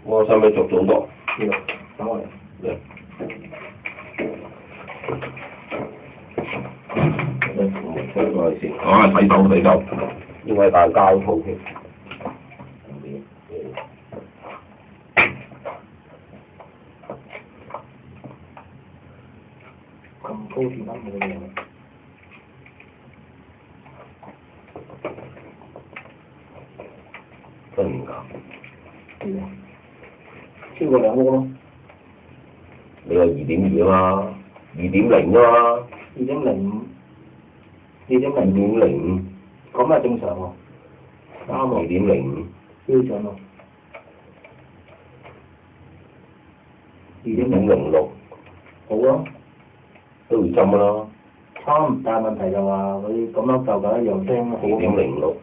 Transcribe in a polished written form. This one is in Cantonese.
我使唔使逐組讀？要，等我嚟。出過去先。啊，洗手，應該大膠套添。咁高電話冇用。真㗎？係啊，超過2屋咯。你話2.2啊嘛，2.0啊嘛。2.05。2.05。咁咪正常喎。啱喎。2.05。標準喎。2.06。好啊。都會針啦。但係問題就話佢咁樣舊一樣聲好。2.06。